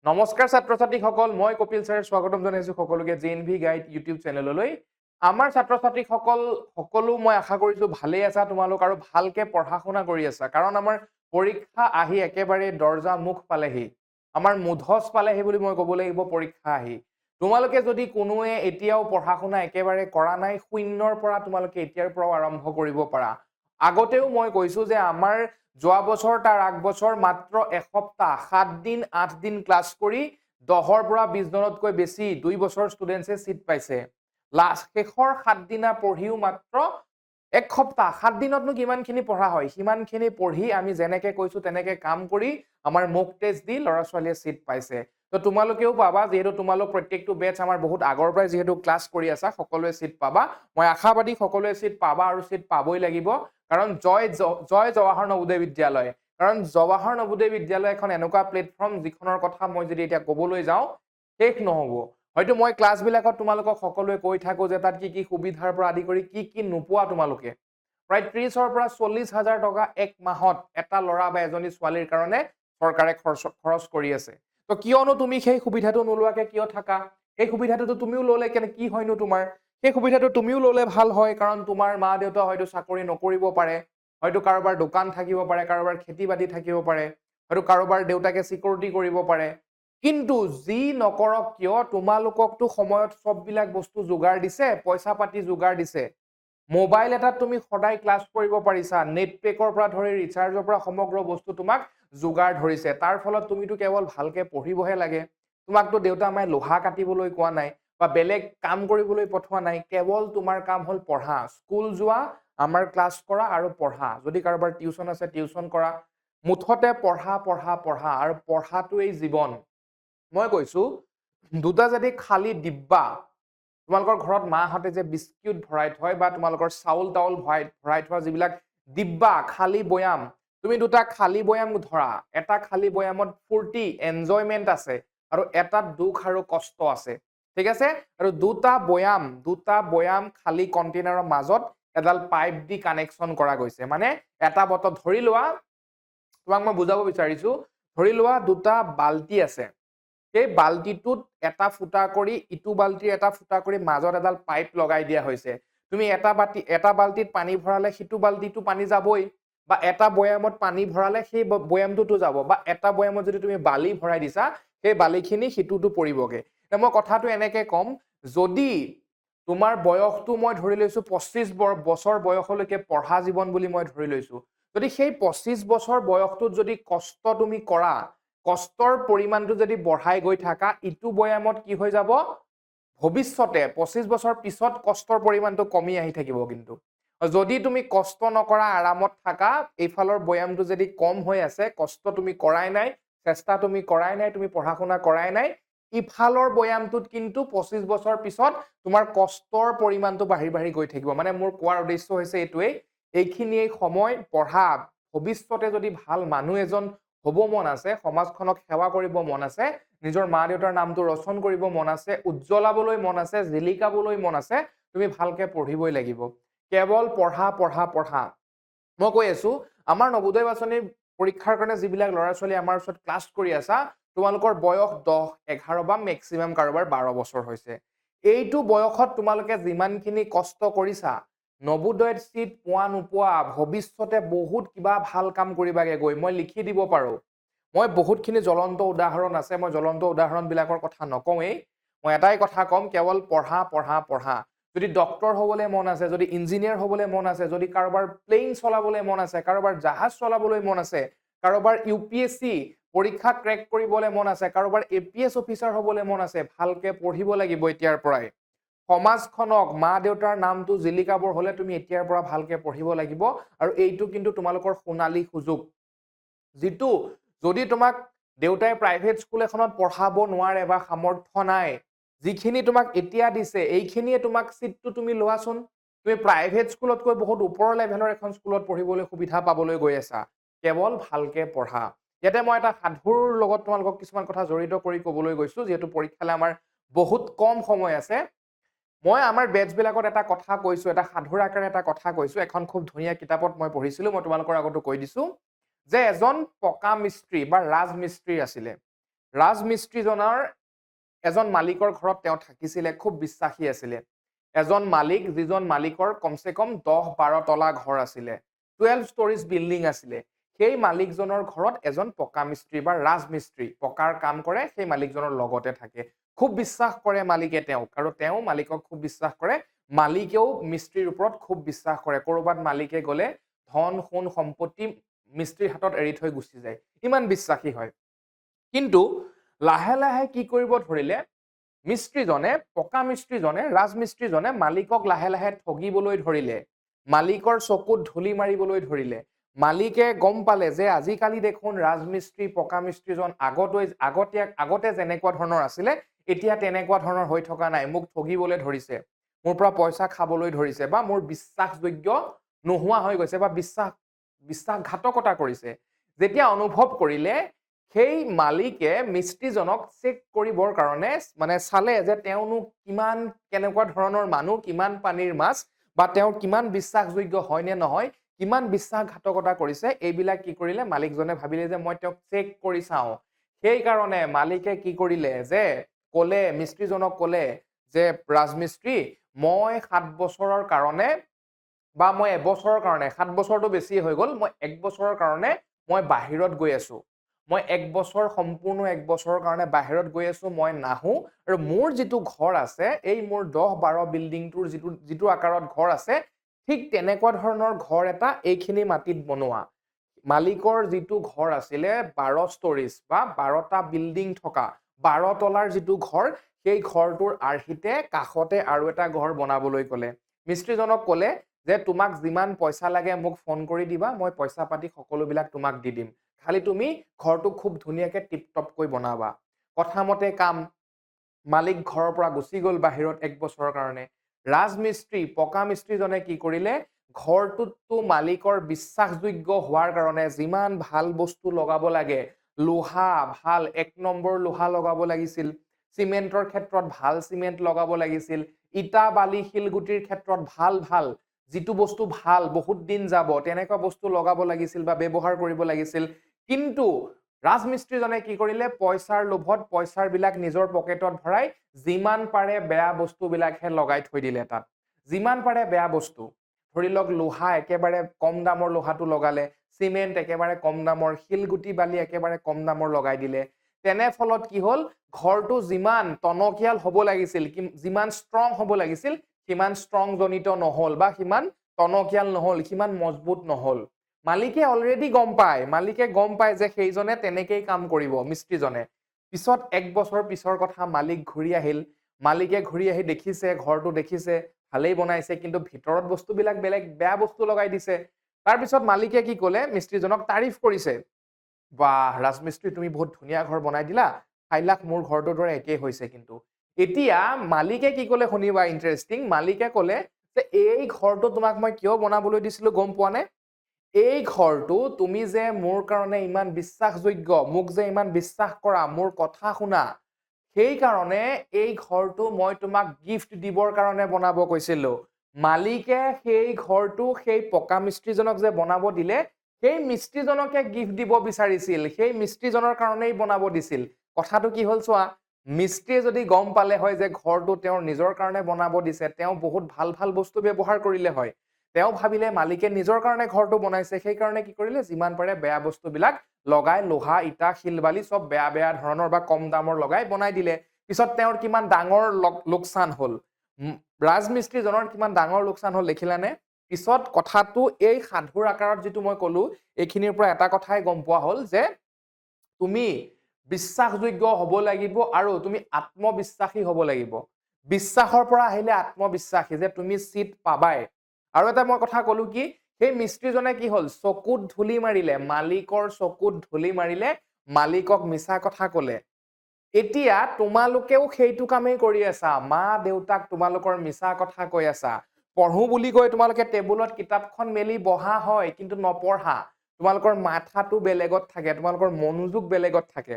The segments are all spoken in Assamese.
নমস্কাৰ ছাত্ৰ ছাত্ৰীসকল মই কপিল ছাৰে স্বাগতম জনাইছো সকলোকে জেএনভি গাইড ইউটিউব চেনেললৈ আমাৰ ছাত্ৰ ছাত্ৰীসকল সকলো মই আশা কৰিছো ভালেই আছা তোমালোক আৰু ভালকে পঢ়া শুনা কৰি আছা কাৰণ আমাৰ পৰীক্ষা আহি একেবাৰে দৰ্জা মুখ পালেহি আমাৰ মুধচ পালেহি বুলি মই ক'ব লাগিব পৰীক্ষা আহি তোমালোকে যদি কোনোৱে এতিয়াও পঢ়া শুনা একেবাৰে কৰা নাই শূন্যৰ পৰা তোমালোকে এতিয়াৰ পৰাও আৰম্ভ কৰিব পাৰা আগতেও মই কৈছো যে আমাৰ যোৱা বছৰ তাৰ আগ বছৰ মাত্ৰ এসপ্তাহ 7 দিন 8 দিন ক্লাছ কৰি 10ৰ পৰা 20 জনতকৈ বেছি 2 বছৰ ষ্টুডেন্টছে সিট পাইছে লাষ্ট শেষৰ 7 দিনা পঢ়িও মাত্ৰ এক সপ্তাহ 7 দিনতনো কিমানখিনি পঢ়া হয় সিমানখিনি পঢ়ি আমি যেনেকে কৈছো তেনেকে কাম কৰি আমাৰ মক টেষ্ট দি লৰা ছোৱালীয়ে সিট পাইছে তো তোমালোকেও পাবা যেহেতু তোমালোক প্ৰত্যেকটো বেচ আমাৰ বহুত আগৰ পৰাই যেহেতু ক্লাছ কৰি আছা সকলোৱে সিট পাবা মই আশাবাদী সকলোৱে সিট পাবা আৰু সিট পাবই লাগিব কাৰণ জয় জৱাহৰ নৱোদয় বিদ্যালয় কাৰণ জৱাহৰ নৱোদয় বিদ্যালয় এখন এনেকুৱা প্লেটফৰ্ম যিখনৰ কথা মই যদি এতিয়া ক'বলৈ যাওঁ শেষ নহব হয়তো মই ক্লাছ বিলাকত তোমালোকক সকলোৱে কৈ থাকো যে তাত কি সুবিধাৰ পৰা আদি কৰি কি নোপোৱা তোমালোকে প্ৰায় 30ৰ পৰা 40,000 টকা এক মাহত এটা ল'ৰা বা এজনী ছোৱালীৰ কাৰণে চৰকাৰে খৰচ কৰি আছে তো কিয়নো তুমি সেই সুবিধাটো নোলোৱাকে কিয় থাকা এই সুবিধাটো তুমিও ললে কেনে কি হয়নো তোমাৰ সেই সুবিধাটো তুমিও ললে ভাল হয় কাৰণ তোমাৰ মা দেউতা হয়তো চাকৰি নকৰিব পাৰে হয়তো কাৰোবাৰ দোকান থাকিব পাৰে কাৰোবাৰ খেতি বাতি থাকিব পাৰে হয়তো কাৰোবাৰ দেউতাকে সিকিউৰিটি কৰিব পাৰে কিন্তু যি নকৰক কিয় তোমালোককটো সময়ত সববিলাক বস্তু যোগাৰ দিছে পইচা পাতি যোগাৰ দিছে মোবাইল এটাত তুমি সদায় ক্লাছ কৰিব পাৰিছা নেট পেকৰ পৰা ধৰি ৰিচাৰ্জৰ পৰা সমগ্ৰ বস্তু তোমাক যোগাৰ ধৰিছে তাৰ ফলত তুমিতো কেৱল ভালকে পঢ়িবহে লাগে তোমাকতো দেউতা মায়ে লোহা কাটিবলৈ কোৱা নাই বা বেলেগ কাম কৰিবলৈ পঠোৱা নাই কেৱল তোমাৰ কাম হল পঢ়া স্কুল যোৱা আমাৰ ক্লাছ কৰা আৰু পঢ়া যদি কাৰোবাৰ টিউচন আছে টিউচন কৰা মুঠতে পঢ়া পঢ়া পঢ়া আৰু পঢ়াটোৱেই জীৱন মই কৈছো দুটা যদি খালি ডিব্বা তোমালোকৰ ঘৰত মাহঁতে যে বিস্কুট ভৰাই থয় বা তোমালোকৰ চাউল তাউল ভৰাই থোৱা যিবিলাক ডিব্বা খালি বয়াম তুমি দুটা খালি বয়াম ধৰা এটা খালি বয়ামত ফূৰ্তি এনজয়মেন্ট আছে আৰু এটাত দুখ আৰু কষ্ট আছে ঠিক আছে আৰু দুটা বয়াম খালি কণ্টেইনাৰৰ মাজত এডাল পাইপ দি কানেকশ্যন কৰা গৈছে মানে এটা বটল ধৰি লোৱা তোমাক মই বুজাব বিচাৰিছো ধৰি লোৱা দুটা বালতি আছে সেই বালতিটোত এটা ফুটা কৰি ইটো বালতিৰ এটা ফুটা কৰি মাজত এডাল পাইপ লগাই দিয়া হৈছে তুমি এটা বালতিত পানী ভৰালে সিটো বালতিটো পানী যাবই বা এটা বয়ামত পানী ভৰালে সেই বয়ামটোতো যাব বা এটা বয়ামত যদি তুমি বালি ভৰাই দিছা সেই বালিখিনি সিটোতো পৰিবগে মই কথাটো এনেকে কম যদি তোমাৰ বয়সটো মই ধৰি লৈছো 25 বছৰ বয়সলৈকে পঢ়া জীৱন বুলি মই ধৰি লৈছো যদি সেই 25 বছৰ বয়সটোত যদি কষ্ট তুমি কৰা কষ্টৰ পৰিমাণটো যদি বঢ়াই গৈ থাকা ইটো বয়ামত কি হৈ যাব ভৱিষ্যতে 25 বছৰ পিছত কষ্টৰ পৰিমাণটো কমি আহি থাকিব কিন্তু যদি তুমি কষ্ট নকৰা আৰামত থাকা এইফালৰ বয়ামটো যদি কম হৈ আছে কষ্ট তুমি কৰাই নাই চেষ্টা তুমি কৰাই নাই তুমি পঢ়া শুনা কৰাই নাই ইফালৰ বয়ামটোত কিন্তু 25 বছৰ পিছত তোমাৰ কষ্টৰ পৰিমাণটো বাঢ়ি গৈ থাকিব মানে মোৰ কোৱাৰ উদ্দেশ্য হৈছে এইটোৱেই এইখিনিয়ে সময় পঢ়া ভৱিষ্যতে যদি ভাল মানুহ এজন হ'ব মন আছে সমাজখনক সেৱা কৰিব মন আছে নিজৰ মা দেউতাৰ নামটো ৰচন কৰিব মন আছে উজ্জ্বলাবলৈ মন আছে জিলিকাবলৈ মন আছে তুমি ভালকে পঢ়িবই লাগিব কেৱল পঢ়া পঢ়া পঢ়া মই কৈ আছো আমাৰ নৱোদয় বাছনি পৰীক্ষাৰ কাৰণে যিবিলাক ল'ৰা ছোৱালী আমাৰ ওচৰত ক্লাছ কৰি আছা তোমালোকৰ বয়স 10 11 বা মেক্সিমাম কাৰোবাৰ 12 বছৰ হৈছে এইটো বয়সত তোমালোকে যিমানখিনি কষ্ট কৰিছা নৱোদয়ত সিট পোৱা নোপোৱা ভৱিষ্যতে বহুত কিবা ভাল কাম কৰিবাগে গৈ মই লিখি দিব পাৰো মই বহুতখিনি জ্বলন্ত উদাহৰণ আছে মই জ্বলন্ত উদাহৰণ বিলাকৰ কথা নকওঁৱেই মই এটাই কথা কম কেৱল পঢ়া পঢ়া পঢ়া যদি ডক্টৰ হ'বলৈ মন আছে যদি ইঞ্জিনিয়াৰ হ'বলৈ মন আছে যদি কাৰোবাৰ প্লেন চলাবলৈ মন আছে কাৰোবাৰ জাহাজ চলাবলৈ মন আছে কাৰোবাৰ ইউপিএসসি পৰীক্ষা ক্ৰেক কৰিবলৈ মন আছে কাৰোবাৰ এপিএস অফিচাৰ হ'বলৈ মন আছে ভালকে পঢ়িব লাগিব এতিয়াৰ পৰাই সমাজখনক মা দেউতাৰ নামটো জিলিকাবৰ হলে তুমি এতিয়াৰ পৰা ভালকে পঢ়িব লাগিব আৰু এইটো কিন্তু তোমালোকৰ সোণালী সুযোগ যিটো যদি তোমাক দেউতাই প্ৰাইভেট স্কুল এখনত পঢ়াব নোৱাৰে বা সামৰ্থ্য নাই যিখিনি তোমাক এতিয়া দিছে এইখিনিয়ে তোমাক সিটটো তুমি লোৱাচোন তুমি প্ৰাইভেট স্কুলতকৈ বহুত ওপৰৰ লেভেলৰ এখন স্কুলত পঢ়িবলৈ সুবিধা পাবলৈ গৈ আছা কেৱল ভালকে পঢ়া ইয়াতে মই এটা সাধুৰ লগত তোমালোকক কিছুমান কথা জড়িত কৰি ক'বলৈ গৈছো যেহেতু পৰীক্ষালে আমাৰ বহুত কম সময় আছে মই আমাৰ বেটচ বিলাকত এটা কথা কৈছো এটা সাধুৰ আকাৰে এটা কথা কৈছো এখন খুব ধুনীয়া কিতাপত মই পঢ়িছিলো মই তোমালোকৰ আগতো কৈ দিছো যে এজন পকা মিস্ত্ৰী বা ৰাজমিস্ত্ৰী আছিলে ৰাজমিস্ত্ৰীজনৰ এজন মালিকৰ ঘৰত তেওঁ থাকিছিলে, খুব বিশ্বাসী আছিলে। এজন মালিক, যিজন মালিকৰ কমচে কম 10-12 তলা ঘৰ আছিলে, 12 ষ্টৰিজ বিল্ডিং আছিলে। সেই মালিকজনৰ ঘৰত এজন পকা মিস্ত্ৰী বা ৰাজমিস্ত্ৰী পকাৰ কাম কৰে, সেই মালিকজনৰ লগতে থাকে। খুব বিশ্বাস কৰে মালিকে তেওঁক, আৰু তেওঁ মালিকক খুব বিশ্বাস কৰে। মালিকেও মিস্ত্ৰীৰ ওপৰত খুব বিশ্বাস কৰে। ক'ৰবাত মালিকে গ'লে ধন সোণ সম্পত্তি মিস্ত্ৰীৰ হাতত এৰি থৈ গুচি যায়, ইমান বিশ্বাসী হয়। কিন্তু লাহে লাহে কি কৰিব ধৰিলে, মিস্ত্ৰীজনে, পকা মিস্ত্ৰীজনে, ৰাজমিস্ত্ৰীজনে মালিকক লাহে লাহে ঠগিবলৈ ধৰিলে, মালিকৰ চকুত ধূলি মাৰিবলৈ ধৰিলে। মালিকে গম পালে যে আজিকালি দেখোন ৰাজমিস্ত্ৰী পকা মিস্ত্ৰীজন আগতে যেনেকুৱা ধৰণৰ আছিলে এতিয়া তেনেকুৱা ধৰণৰ হৈ থকা নাই, মোক ঠগিবলৈ ধৰিছে, মোৰ পৰা পইচা খাবলৈ ধৰিছে, বা মোৰ বিশ্বাসযোগ্য নোহোৱা হৈ গৈছে, বা বিশ্বাসঘাতকতা কৰিছে। যেতিয়া অনুভৱ কৰিলে, সেই মালিকে মিস্ত্ৰীজনক চেক কৰিবৰ কাৰণে মানে চালে যে তেওঁনো কেনেকুৱা ধৰণৰ মানুহ, কিমান পানীৰ মাছ, বা তেওঁ কিমান বিশ্বাসযোগ্য হয় নে নহয়, কিমান বিশ্বাসঘাতকতা কৰিছে, এইবিলাক কি কৰিলে মালিকজনে ভাবিলে যে মই তেওঁক চেক কৰি চাওঁ। সেইকাৰণে মালিকে কি কৰিলে যে মিস্ত্ৰীজনক ক'লে যে ৰাজমিস্ত্ৰী, মই 7 বছৰৰ কাৰণে বা মই এবছৰৰ কাৰণে, 7 বছৰটো বেছি হৈ গ'ল, মই 1 বছৰৰ কাৰণে মই বাহিৰত গৈ আছো, মই 1 বছৰ সম্পূৰ্ণ 1 বছৰৰ কাৰণে বাহিৰত গৈ আছো, মই নাহো, আৰু মোৰ যিটো ঘৰ আছে, এই মোৰ 10-12 বিল্ডিংটোৰ যিটো আকাৰত ঘৰ আছে, ঠিক তেনেকুৱা ধৰণৰ ঘৰ এটা এইখিনি মাটিত বনোৱা। মালিকৰ যিটো ঘৰ আছিলে 12 ষ্টৰিজ বা 12টা বিল্ডিং থকা 12 তলাৰ যিটো ঘৰ, সেই ঘৰটোৰ আৰ্হিতে কাষতে আৰু এটা ঘৰ বনাবলৈ ক'লে। মিস্ত্ৰীজনক ক'লে যে তোমাক যিমান পইচা লাগে মোক ফোন কৰি দিবা, মই পইচা পাতি সকলোবিলাক তোমাক দি দিম, খালি তুমি ঘৰটো খুব ধুনীয়াকে টিপটপকৈ বনাবা। কথামতে কাম, মালিক ঘৰৰ পৰা গুচি গ'ল বাহিৰত 1 বছৰৰ কাৰণে। ৰাজমিস্ত্ৰী, পকা মিস্ত্ৰীজনে কি কৰিলে, ঘৰটোতো মালিকৰ বিশ্বাসযোগ্য হোৱাৰ কাৰণে যিমান ভাল বস্তু লগাব লাগে, লোহা ভাল 1 নম্বৰ লোহা লগাব লাগিছিল, চিমেণ্টৰ ক্ষেত্ৰত ভাল চিমেণ্ট লগাব লাগিছিল, ইটা বালি শিলগুটিৰ ক্ষেত্ৰত ভাল যিটো বস্তু ভাল বহুত দিন যাব তেনেকুৱা বস্তু লগাব লাগিছিল বা ব্যৱহাৰ কৰিব লাগিছিল। কিন্তু ৰাজমিস্ত্ৰীজনে কি কৰিলে, পইচাৰ লোভত পইচাৰবিলাক নিজৰ পকেটত ভৰাই যিমান পাৰে বেয়া বস্তুবিলাকহে লগাই থৈ দিলে তাত। যিমান পাৰে বেয়া বস্তু, ধৰি লওক লোহা একেবাৰে কম দামৰ লোহাটো লগালে, চিমেণ্ট একেবাৰে কম দামৰ, শিলগুটি বালি একেবাৰে কম দামৰ লগাই দিলে। তেনে ফলত কি হ'ল, ঘৰটো যিমান টনকিয়াল হ'ব লাগিছিল, যিমান ষ্ট্ৰং হ'ব লাগিছিল, সিমান ষ্ট্ৰং জনিত নহ'ল, বা সিমান টনকিয়াল নহ'ল, সিমান মজবুত নহ'ল। মালিকে অলৰেডি মালিকে গম পায় যে সেইজনে তেনেকেই কাম কৰিব মিস্ত্ৰীজনে। পিছত 1 বছৰ পিছৰ কথা, মালিক ঘূৰি আহিল, মালিকে ঘূৰি আহি দেখিছে, ঘৰটো দেখিছে, ভালেই বনাইছে, কিন্তু ভিতৰত বস্তুবিলাক বেলেগ বেয়া বস্তু লগাই দিছে। তাৰপিছত মালিকে কি ক'লে, মিস্ত্ৰীজনক তাৰিফ কৰিছে, বাহ ৰাজমিস্ত্ৰী, তুমি বহুত ধুনীয়া ঘৰ বনাই দিলা, ফাইলাখ মোৰ ঘৰটোৰ দৰে একেই হৈছে। কিন্তু এতিয়া মালিকে কি ক'লে শুনিবা, ইণ্টাৰেষ্টিং। মালিকে ক'লে যে এই ঘৰটো তোমাক মই কিয় বনাবলৈ দিছিলো গম পোৱা নে? এই ঘৰটো তুমি যে মোৰ কাৰণে ইমান বিশ্বাসযোগ্য, মোক যে ইমান বিশ্বাস কৰা, মোৰ কথা শুনা, সেই কাৰণে এই ঘৰটো মই তোমাক গিফ্ট দিবৰ কাৰণে বনাব কৈছিলো। মালিকে সেই ঘৰটো সেই পকা মিস্ত্ৰীজনক যে বনাব দিলে, সেই মিস্ত্ৰীজনকে গিফ্ট দিব বিচাৰিছিল, সেই মিস্ত্ৰীজনৰ কাৰণেই বনাব দিছিল। কথাটো কি হ'ল চোৱা, মিস্ত্ৰীয়ে যদি গম পালে হয় যে ঘৰটো তেওঁৰ নিজৰ কাৰণে বনাব দিছে, তেওঁ বহুত ভাল বস্তু ব্যৱহাৰ কৰিলে হয়। তেওঁ ভাবিলে মালিকে নিজৰ কাৰণে ঘৰটো বনাইছে, সেইকাৰণে কি কৰিলে, যিমান পাৰে বেয়া বস্তুবিলাক লগাই, লোহা ইটা শিল বালি চব বেয়া ধৰণৰ বা কম দামৰ লগাই বনাই দিলে। পিছত তেওঁৰ কিমান ডাঙৰ লোকচান হ'ল, ৰাজমিস্ত্ৰীজনৰ কিমান ডাঙৰ লোকচান হ'ল দেখিলানে? পিছত কথাটো এই সাধুৰ আকাৰত যিটো মই ক'লো, এইখিনিৰ পৰা এটা কথাই গম পোৱা হ'ল যে তুমি বিশ্বাসযোগ্য হ'ব লাগিব, আৰু তুমি আত্মবিশ্বাসী হ'ব লাগিব। বিশ্বাসৰ পৰা আহিলে আত্মবিশ্বাসী, যে তুমি চিট পাবাই। আৰু এটা মই কথা ক'লো কি, সেই মিস্ত্ৰীজনে কি হ'ল, চকুত ধূলি মাৰিলে, মালিকৰ চকুত ধূলি মাৰিলে, মালিকক মিছা কথা ক'লে। এতিয়া তোমালোকেও সেইটো কামেই কৰি আছা, মা দেউতাক তোমালোকৰ মিছা কথা কৈ আছা। পঢ়ো বুলি কৈ তোমালোকে টেবুলত কিতাপখন মেলি বহা হয়, কিন্তু নপঢ়া। তোমালোকৰ মাথাটো বেলেগত থাকে, তোমালোকৰ মনোযোগ বেলেগত থাকে।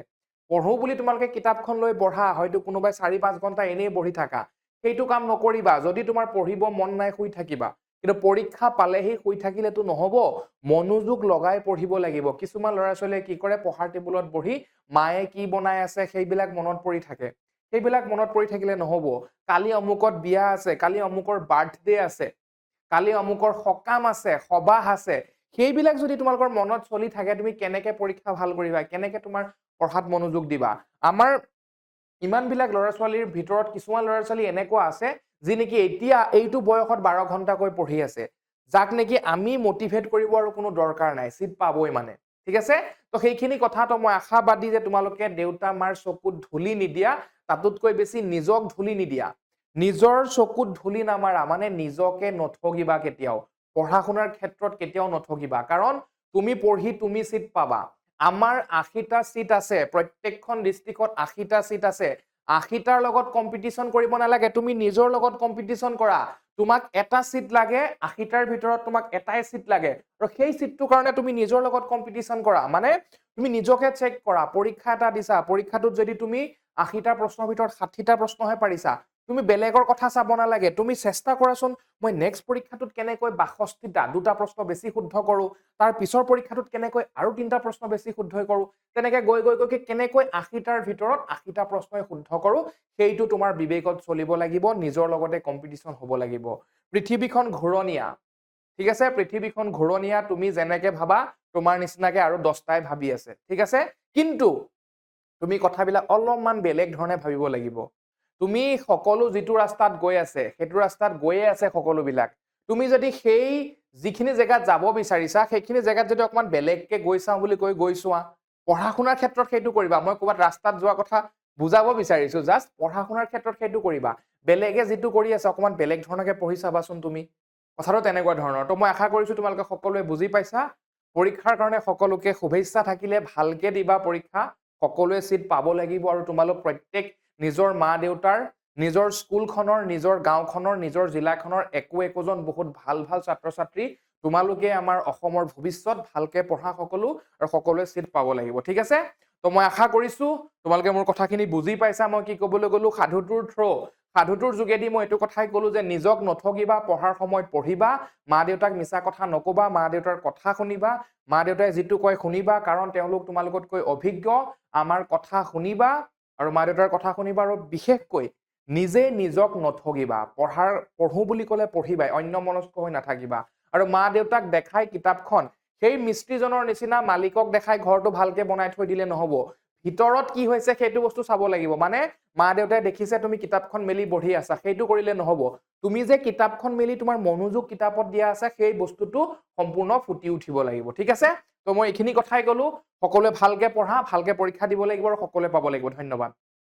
পঢ়ো বুলি তোমালোকে কিতাপখন লৈ পঢ়া, হয়তো কোনোবাই 4-5 ঘন্টা এনেই বহি থাকা, সেইটো কাম নকৰিবা। যদি তোমাৰ পঢ়িব মন নাই, শুই থাকিবা। কিন্তু পৰীক্ষা পালেহি শুই থাকিলেতো নহব মনোযোগ লগাই পঢ়িব লাগিব কিছুমান ল'ৰা ছোৱালীয়ে কি কৰে পঢ়াৰ টেবুলত বহি মায়ে কি বনাই আছে সেইবিলাক মনত পৰি থাকে সেইবিলাক মনত পৰি থাকিলে নহব কালি অমুকত বিয়া আছে কালি অমুকৰ বাৰ্থডে আছে কালি অমুকৰ সকাম আছে সবাহ আছে সেইবিলাক যদি তোমালোকৰ মনত চলি থাকে তুমি কেনেকে পৰীক্ষা ভাল কৰিবা কেনেকে তোমাৰ পঢ়াত মনোযোগ দিবা আমাৰ ইমান বিলাক ল'ৰা ছোৱালীৰ ভিতৰত কিছুমান ল'ৰা ছোৱালী এনেকুৱা আছে যি নেকি এতিয়া এইটো বয়সত 12 ঘণ্টাকৈ পঢ়ি আছে যাক নেকি আমি মোটিভেট কৰিব আৰু কোনো দৰকাৰ নাই সিট পাবই মানে ঠিক আছে তো সেইখিনি কথাটো মই আশাবাদী যে তোমালোকে দেউতা মাৰ চকুত ধুলি নিদিয়া তাতোতকৈ বেছি নিজক ধুলি নিদিয়া নিজৰ চকুত ধুলি নামাৰা মানে নিজকে নঠগিবা কেতিয়াও পঢ়া শুনাৰ ক্ষেত্ৰত কেতিয়াও নঠগিবা কাৰণ তুমি পঢ়ি তুমি সিট পাবা আমাৰ 80টা সিট আছে প্ৰত্যেকখন ডিস্ট্ৰিক্টত 80টা সিট আছে 80টাৰ লগত কম্পিটিশন কৰিব নালাগে তুমি নিজৰ লগত কম্পিটিশন কৰা তোমাক এটা সিট লাগে 80টাৰ ভিতৰত তোমাক এটাই সিট লাগে আৰু সেই সিটটোৰ কাৰণে তুমি নিজৰ লগত কম্পিটিশন কৰা মানে তুমি নিজকে চেক কৰা পৰীক্ষা এটা দিছা পৰীক্ষাটোত যদি তুমি 80টা প্ৰশ্নৰ ভিতৰত 60টা প্ৰশ্নহে পাৰিছা তুমি বেলেগৰ কথা চাব নালাগে তুমি চেষ্টা কৰাচোন মই নেক্সট পৰীক্ষাটোত কেনেকৈ 62টা দুটা প্ৰশ্ন বেছি শুদ্ধ কৰো তাৰ পিছৰ পৰীক্ষাটোত কেনেকৈ আৰু তিনটা প্ৰশ্ন বেছি শুদ্ধ কৰো তেনেকৈ গৈ কেনেকৈ 80টাৰ ভিতৰত 80টা প্ৰশ্নই শুদ্ধ কৰো সেইটো তোমাৰ বিবেকত চলিব লাগিব নিজৰ লগতে কম্পিটিশন হ'ব লাগিব পৃথিৱীখন ঘূৰণীয়া ঠিক আছে পৃথিৱীখন ঘূৰণীয়া তুমি যেনেকৈ ভাবা তোমাৰ নিচিনাকৈ আৰু 10টাই ভাবি আছে ঠিক আছে কিন্তু তুমি কথাবিলাক অলপমান বেলেগ ধৰণে ভাবিব লাগিব তুমি সকলো যিটো ৰাস্তাত গৈ আছে সেইটো ৰাস্তাত গৈয়ে আছে সকলোবিলাক তুমি যদি সেই যিখিনি জেগাত যাব বিচাৰিছা সেইখিনি জেগাত যদি অকমান বেলেগকে গৈ চাওঁ বুলি কৈ গৈছোৱা পঢ়া শুনাৰ ক্ষেত্ৰত সেইটো কৰিবা মই ক'বাত ৰাস্তাত যোৱা কথা বুজাব বিচাৰিছো জাস্ট পঢ়া শুনাৰ ক্ষেত্ৰত সেইটো কৰিবা বেলেগে যিটো কৰি আছে অকমান বেলেগ ধৰণকে পঢ়ি চাবাচোন তুমি কথাটো তেনেকুৱা ধৰণৰ তো মই আশা কৰিছো তোমালোকে সকলোৱে বুজি পাইছা পৰীক্ষাৰ কাৰণে সকলোকে শুভেচ্ছা থাকিলে ভালকে দিবা পৰীক্ষা সকলোৱে সিট পাব লাগিব আৰু তোমালোক প্ৰত্যেক নিজৰ মা দেউতাৰ নিজৰ স্কুলখনৰ নিজৰ গাঁওখনৰ নিজৰ জিলাখনৰ একোজন বহুত ভাল ভাল ছাত্ৰ ছাত্ৰী তোমালোকে আমাৰ অসমৰ ভৱিষ্যত ভালকে পঢ়া সকলো আৰু সকলোৱে সিট পাব লাগিব ঠিক আছে তো মই আশা কৰিছো তোমালোকে মোৰ কথাখিনি বুজি পাইছা মই কি ক'বলৈ গলো সাধুটোৰ যোগেদি মই এইটো কথাই ক'লো যে নিজক নঠগিবা পঢ়াৰ সময়ত পঢ়িবা মা দেউতাক মিছা কথা নকবা মা দেউতাৰ কথা শুনিবা মা দেউতাই যিটো কয় শুনিবা কাৰণ তেওঁলোক তোমালোকতকৈ অভিজ্ঞ আমাৰ কথা শুনিবা আৰু মা দেউতাৰ কথা শুনিবা আৰু বিশেষকৈ নিজে নিজক নঠগিবা পঢ়ো বুলি ক'লে পঢ়িবাই অন্য মনস্ক হৈ নাথাকিবা আৰু মা দেউতাক দেখাই কিতাপখন সেই মিস্ত্ৰীজনৰ নিচিনা মালিকক দেখাই ঘৰটো ভালকে বনাই থৈ দিলে নহব ভিতৰত কি হৈছে সেইটো বস্তু চাব লাগিব মানে মা দেউতাই দেখিছে তুমি কিতাপখন মেলি বহি আছা সেইটো কৰিলে নহব তুমি যে কিতাপখন মেলি তোমাৰ মনোযোগ কিতাপত দিয়া আছে সেই বস্তুটো সম্পূৰ্ণ ফুটি উঠিব লাগিব ঠিক আছে তো মই এইখিনি কথাই ক'লো সকলোৱে ভালকে পঢ়া ভালকে পৰীক্ষা দিব লাগিব আৰু সকলোৱে পাব লাগিব ধন্যবাদ